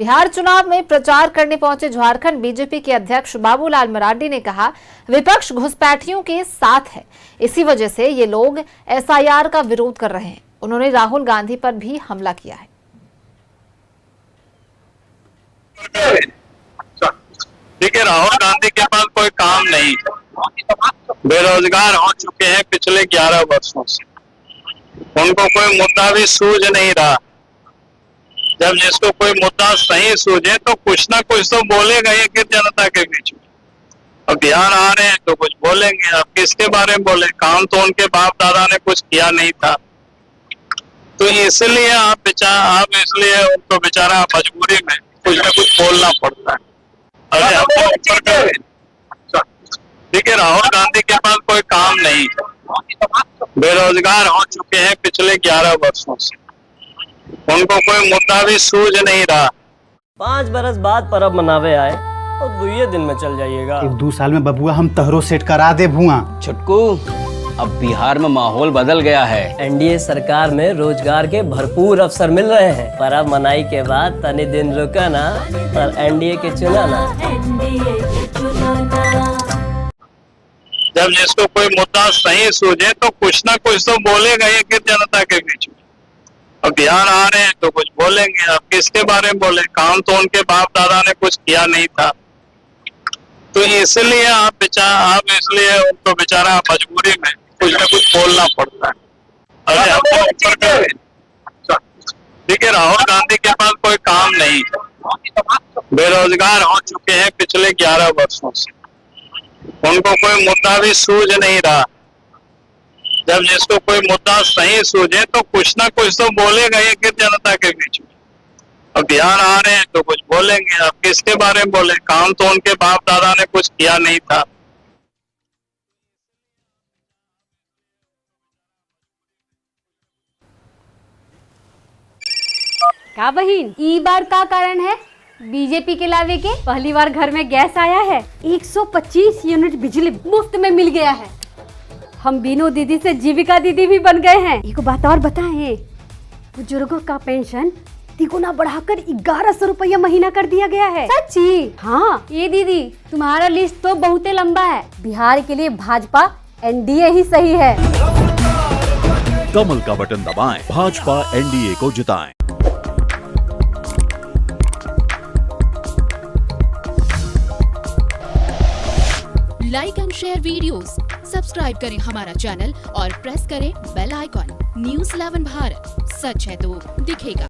बिहार चुनाव में प्रचार करने पहुंचे झारखंड बीजेपी के अध्यक्ष बाबूलाल मरांडी ने कहा, विपक्ष घुसपैठियों के साथ है, इसी वजह से ये लोग एसआईआर का विरोध कर रहे हैं। उन्होंने राहुल गांधी पर भी हमला किया है। देखिए, राहुल गांधी के पास कोई काम नहीं, बेरोजगार हो चुके हैं पिछले 11 वर्षों से। उनको कोई मुद्दा भी सूझ नहीं रहा। जब जिसको कोई मुद्दा सही सूझे तो कुछ ना कुछ तो बोलेगा ये कि जनता के बीच में। अब बिहार आ रहे हैं तो कुछ बोलेंगे। अब किसके बारे में बोले? काम तो उनके बाप दादा ने कुछ किया नहीं था, तो इसलिए इसलिए उनको बेचारा मजबूरी में कुछ ना कुछ बोलना पड़ता है। देखिए, राहुल गांधी के पास कोई काम नहीं, बेरोजगार हो चुके हैं पिछले 11 वर्षों से। उनको कोई मुद्दा भी सूझ नहीं रहा। 5 बरस बाद परब मनावे आए और 2 दिन में चल जाइएगा। 1-2 साल में बबुआ हम तहरो सेट करा दे भुआ। छुटकू, अब बिहार में माहौल बदल गया है। एनडीए सरकार में रोजगार के भरपूर अवसर मिल रहे हैं। परब मनाई के बाद तनी दिन रुका ना और एनडीए के चुना ना। जब जिसको कोई मुद्दा सही सूझे तो कुछ ना कुछ तो बोलेगा ये कि जनता के बीच में। अब बिहार आ रहे हैं तो कुछ बोलेंगे। अब किसके बारे में बोले? काम तो उनके बाप दादा ने कुछ किया नहीं था, तो इसलिए इसलिए उनको बेचारा मजबूरी में कुछ ना कुछ बोलना पड़ता है। देखिए, राहुल गांधी के पास कोई काम नहीं, बेरोजगार हो चुके हैं पिछले 11 वर्षों से। उनको कोई मुद्दा भी सूझ नहीं रहा। जब जिसको कोई मुद्दा सही सूझे तो कुछ ना कुछ तो बोलेगा ये कि जनता के बीच में। अब बिहार आ रहे हैं तो कुछ बोलेंगे। अब किसके बारे में बोले? काम तो उनके बाप दादा ने कुछ किया नहीं था। का बहिन, ई बार का कारण है बीजेपी के लावे के? पहली बार घर में गैस आया है, 125 यूनिट बिजली मुफ्त में मिल गया है। हम बीनू दीदी से जीविका दीदी भी बन गए हैं। एक बात और बताएं, बुजुर्गों का पेंशन तिगुना बढ़ाकर 1100 रुपया महीना कर दिया गया है। सच्ची? हाँ। ये दीदी, तुम्हारा लिस्ट तो बहुत लंबा है। बिहार के लिए भाजपा एनडीए ही सही है। कमल का बटन दबाएं, भाजपा एनडीए को जिताएं। Like and share videos, subscribe करें हमारा चैनल और प्रेस करें बेल आइकॉन। न्यूज़ 11 भारत, सच है तो दिखेगा।